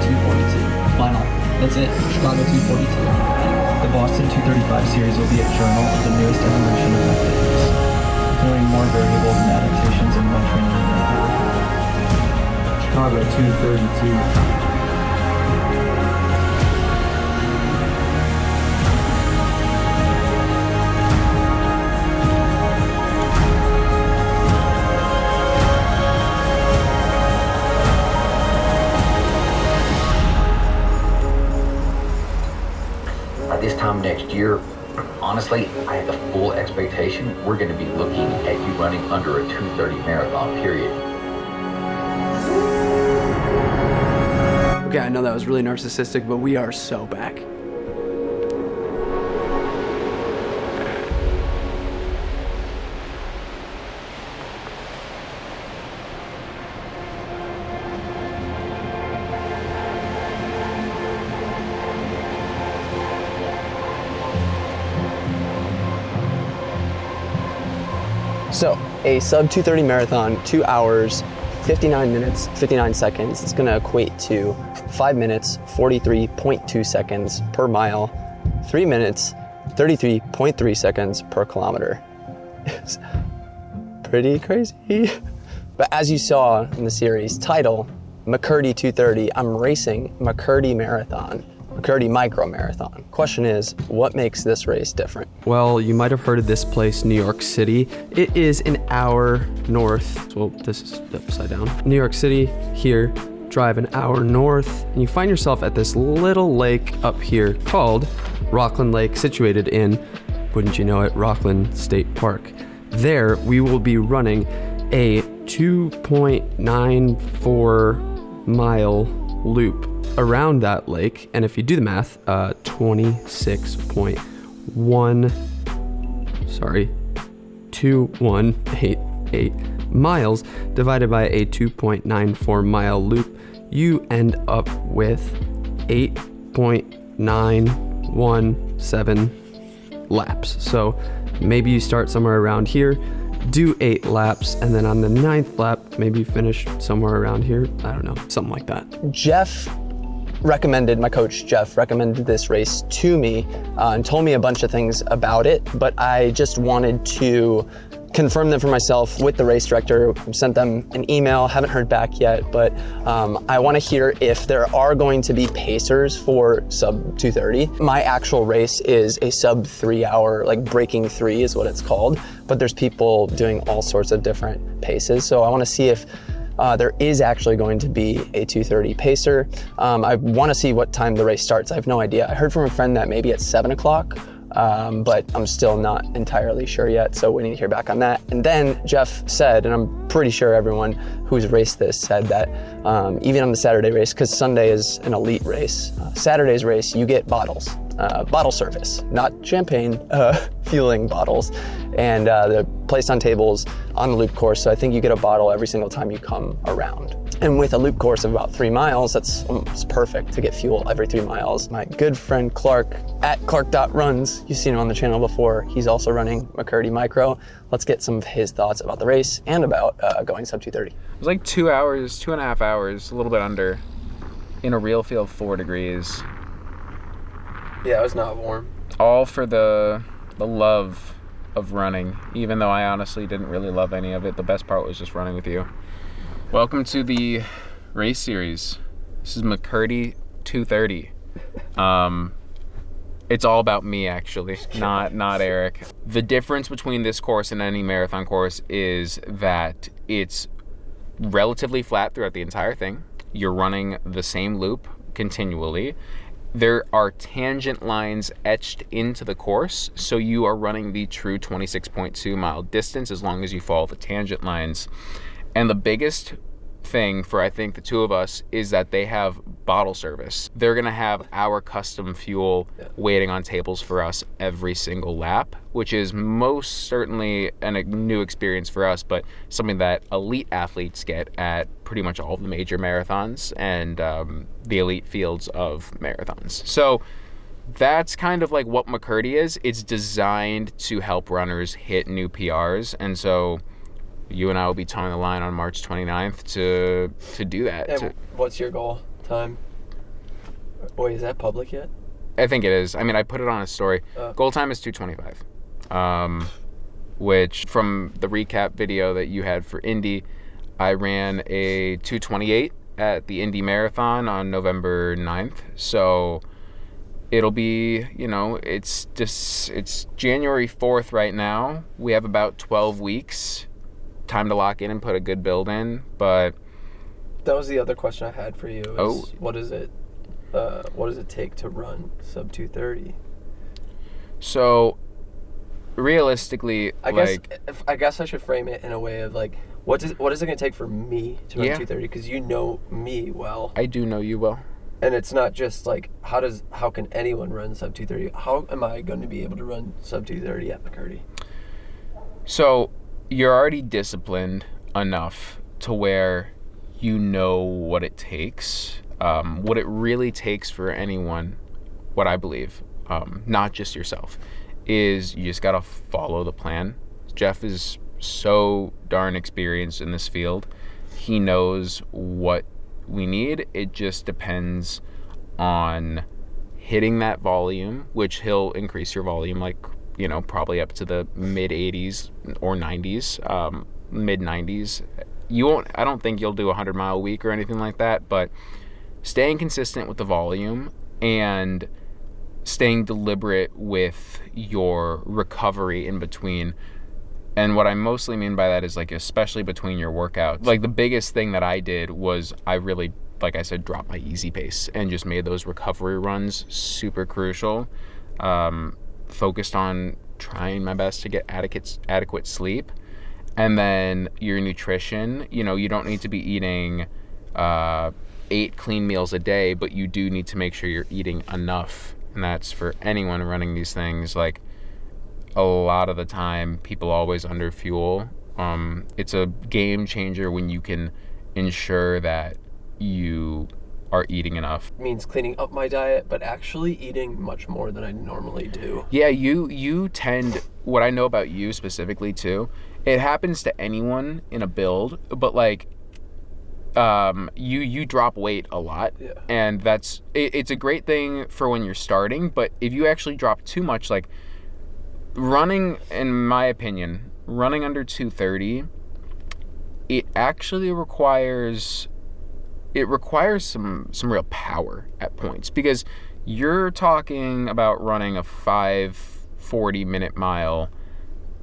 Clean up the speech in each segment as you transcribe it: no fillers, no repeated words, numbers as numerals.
2:42. Final. That's it. Chicago 2:42. The Boston 2:35 series will be a journal of the newest evolution of athletics, knowing more variables and adaptations in one training than ever. Chicago 2:32. This time next year, honestly, I have the full expectation we're going to be looking at you running under a 2:30 marathon, period. Okay, I know that was really narcissistic, but we are so back. So, a sub 2:30 marathon, 2 hours, 59 minutes, 59 seconds. It's gonna equate to 5 minutes, 43.2 seconds per mile, 3 minutes, 33.3 seconds per kilometer. It's pretty crazy. But as you saw in the series title, McKirdy 2:30, I'm racing McKirdy Marathon. McKirdy Micro Marathon. Question is, what makes this race different? Well, you might have heard of this place, New York City. It is an hour north. Well, this is upside down. New York City, here, drive an hour north, and you find yourself at this little lake up here called Rockland Lake, situated in, wouldn't you know it, Rockland State Park. There, we will be running a 2.94 mile loop around that lake, and if you do the math, 2188 miles divided by a 2.94 mile loop, you end up with 8.917 laps. So maybe you start somewhere around here, do 8 laps, and then on the 9th lap, maybe you finish somewhere around here. I don't know, something like that. My coach Jeff recommended this race to me and told me a bunch of things about it, but I just wanted to confirm them for myself with the race director. Sent them an email, haven't heard back yet, but I want to hear if there are going to be pacers for sub 2:30. My actual race is a sub 3 hour, like breaking 3 is what it's called, but there's people doing all sorts of different paces. So I want to see if there is actually going to be a 2:30 pacer. I want to see what time the race starts. I have no idea. I heard from a friend that maybe at 7 o'clock, but I'm still not entirely sure yet, so we need to hear back on that. And then Jeff said, and I'm pretty sure everyone who's raced this said that even on the Saturday race, because Sunday is an elite race, Saturday's race, you get bottles. Bottle service, not champagne, fueling bottles, and they're placed on tables on the loop course. So I think you get a bottle every single time you come around. And with a loop course of about 3 miles, it's perfect to get fuel every 3 miles. My good friend Clark at Clark.runs, you've seen him on the channel before. He's also running McKirdy Micro. Let's get some of his thoughts about the race and about going sub 2:30. It was like 2 hours, 2.5 hours, a little bit under, in a real feel 4 degrees. Yeah, it was not warm. All for the love of running, even though I honestly didn't really love any of it. The best part was just running with you. Welcome to the race series. This is McKirdy 2:30. It's all about me, actually, not Eric. The difference between this course and any marathon course is that it's relatively flat throughout the entire thing. You're running the same loop continually. There are tangent lines etched into the course, so you are running the true 26.2 mile distance as long as you follow the tangent lines. And the biggest thing for, I think, the two of us is that they have bottle service. They're gonna have our custom fuel waiting on tables for us every single lap, which is most certainly a new experience for us, but something that elite athletes get at pretty much all of the major marathons and the elite fields of marathons. So that's kind of like what McKirdy is. It's designed to help runners hit new PRs, and so you and I will be towing the line on March 29th to do that. And what's your goal time? Wait, is that public yet? I think it is. I mean, I put it on a story. Goal time is 2:25, which from the recap video that you had for Indy, I ran a 2:28 at the Indy Marathon on November 9th. So it'll be, it's January 4th right now. We have about 12 weeks. Time to lock in and put a good build in, but... That was the other question I had for you. What does it take to run sub 2:30? So, realistically, I guess I should frame it in a way of like, what is it going to take for me to run 2:30? Because you know me well. I do know you well. And it's not just like, how can anyone run sub 2:30? How am I going to be able to run sub 2:30 at McKirdy? So, you're already disciplined enough to where you know what it takes. What it really takes for anyone, what I believe, not just yourself, is you just gotta follow the plan. Jeff is so darn experienced in this field. He knows what we need. It just depends on hitting that volume, which he'll increase your volume probably up to the mid 80s or 90s, mid 90s. I don't think you'll do a 100-mile week or anything like that, but staying consistent with the volume and staying deliberate with your recovery in between. And what I mostly mean by that is especially between your workouts. The biggest thing that I did was I really, like I said, dropped my easy pace and just made those recovery runs super crucial. Focused on trying my best to get adequate sleep. And then your nutrition, you don't need to be eating 8 clean meals a day, but you do need to make sure you're eating enough. And that's for anyone running these things. A lot of the time, people always underfuel. It's a game changer when you can ensure that you are eating enough. It means cleaning up my diet, but actually eating much more than I normally do. Yeah, you tend, what I know about you specifically too, it happens to anyone in a build, but you drop weight a lot. Yeah. And it's a great thing for when you're starting, but if you actually drop too much, running, in my opinion, running under 2:30, it actually requires some real power at points, because you're talking about running a 5:40-minute mile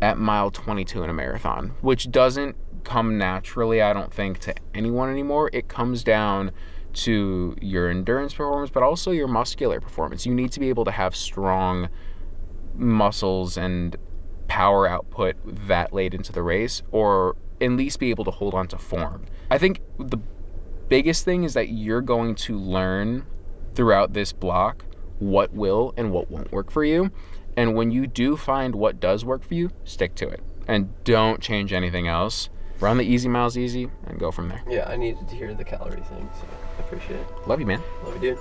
at mile 22 in a marathon, which doesn't come naturally, I don't think, to anyone anymore. It comes down to your endurance performance, but also your muscular performance. You need to be able to have strong muscles and power output that late into the race, or at least be able to hold on to form. I think the biggest thing is that you're going to learn throughout this block what will and what won't work for you. And when you do find what does work for you, stick to it. And don't change anything else. Run the easy miles easy and go from there. Yeah, I needed to hear the calorie thing, so I appreciate it. Love you, man. Love you, dude.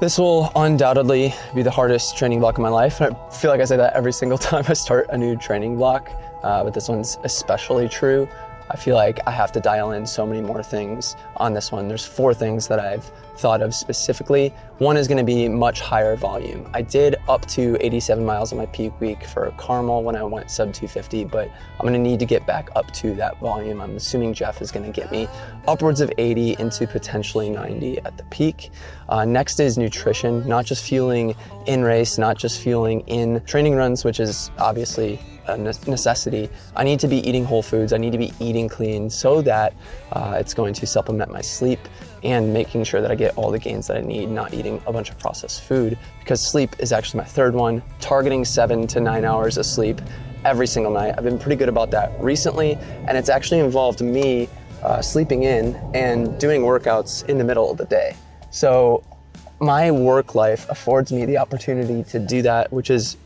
This will undoubtedly be the hardest training block of my life. And I feel like I say that every single time I start a new training block, but this one's especially true. I feel like I have to dial in so many more things on this one. There's 4 things that I've thought of specifically. One is gonna be much higher volume. I did up to 87 miles on my peak week for Carmel when I went sub 250, but I'm gonna need to get back up to that volume. I'm assuming Jeff is gonna get me upwards of 80 into potentially 90 at the peak. Next is nutrition, not just fueling in race, not just fueling in training runs, which is obviously a necessity. I need to be eating whole foods. I need to be eating clean so that it's going to supplement my sleep and making sure that I get all the gains that I need, not eating a bunch of processed food, because sleep is actually my third one. Targeting 7 to 9 hours of sleep every single night. I've been pretty good about that recently, and it's actually involved me sleeping in and doing workouts in the middle of the day. So my work life affords me the opportunity to do that, which is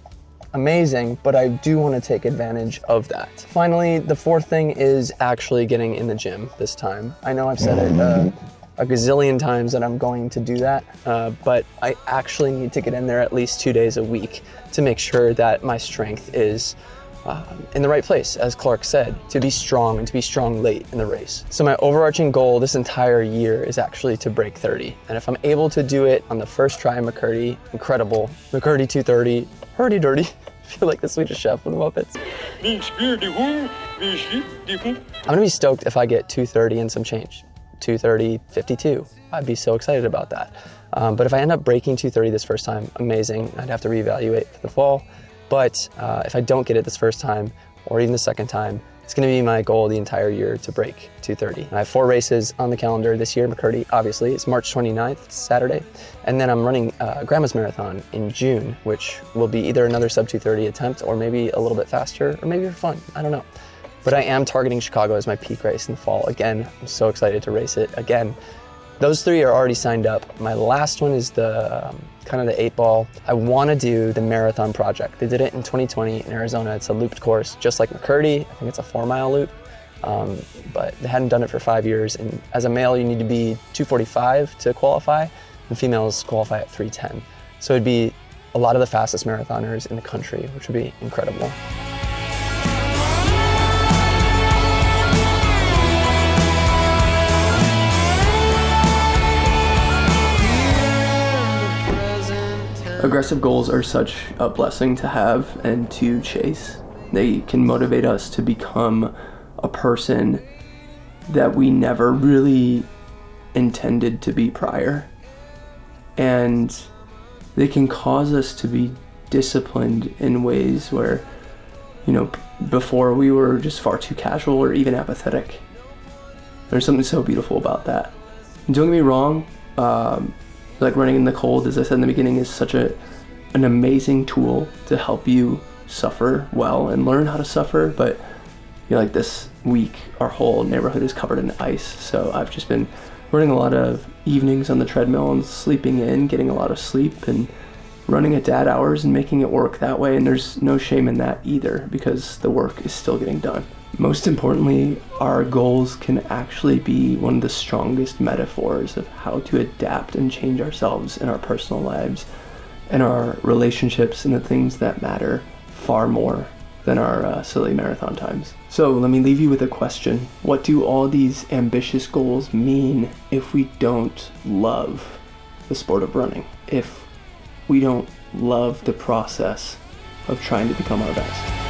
amazing, but I do want to take advantage of that. Finally, the 4th thing is actually getting in the gym this time. I know I've said it a gazillion times that I'm going to do that, but I actually need to get in there at least 2 days a week to make sure that my strength is in the right place, as Clark said, to be strong and to be strong late in the race. So my overarching goal this entire year is actually to break 30. And if I'm able to do it on the first try in McKirdy, incredible. McKirdy 230, hurdy dirty. I feel like the Swedish Chef with the Muppets. I'm gonna be stoked if I get 230 and some change. 230, 52. I'd be so excited about that. But if I end up breaking 230 this first time, amazing. I'd have to reevaluate for the fall. But if I don't get it this first time, or even the second time, it's gonna be my goal the entire year to break 230. I have 4 races on the calendar this year. McKirdy, obviously, it's March 29th, it's Saturday. And then I'm running Grandma's Marathon in June, which will be either another sub 230 attempt, or maybe a little bit faster, or maybe for fun, I don't know. But I am targeting Chicago as my peak race in the fall. Again, I'm so excited to race it again. Those 3 are already signed up. My last one is the kind of the 8 ball. I want to do the Marathon Project. They did it in 2020 in Arizona. It's a looped course, just like McKirdy. I think it's a 4-mile loop, but they hadn't done it for 5 years. And as a male, you need to be 245 to qualify, and females qualify at 310. So it'd be a lot of the fastest marathoners in the country, which would be incredible. Aggressive goals are such a blessing to have and to chase. They can motivate us to become a person that we never really intended to be prior. And they can cause us to be disciplined in ways where, before we were just far too casual or even apathetic. There's something so beautiful about that. And don't get me wrong, like running in the cold, as I said in the beginning, is such an amazing tool to help you suffer well and learn how to suffer. But like this week, our whole neighborhood is covered in ice. So I've just been running a lot of evenings on the treadmill and sleeping in, getting a lot of sleep and running at dad hours and making it work that way. And there's no shame in that either, because the work is still getting done. Most importantly, our goals can actually be one of the strongest metaphors of how to adapt and change ourselves in our personal lives and our relationships and the things that matter far more than our silly marathon times. So let me leave you with a question. What do all these ambitious goals mean if we don't love the sport of running? If we don't love the process of trying to become our best?